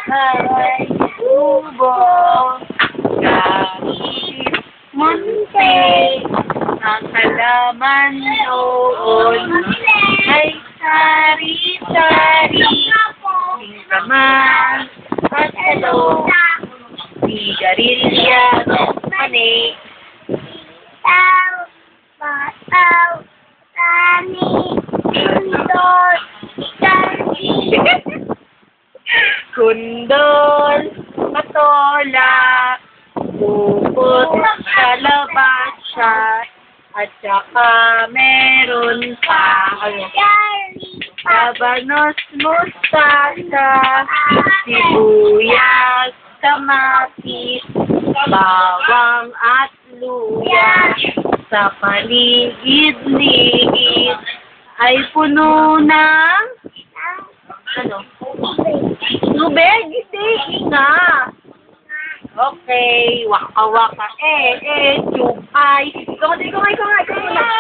bahay, tubo, kahit munti, ang halaman noon ay sari-sari, singkaman, at talong, sigarilya, mani, Tao, bataw, tani, indol, tani. kundol, patola, pupot, kalabasa, at saka meron pa habanos, mustasa, sibuyas, kamatis, bawang at luya. Sa paligid-ligid ay puno ng ano? Tubig? Hindi nga. Okay, waka-waka, tube ay. Kumay.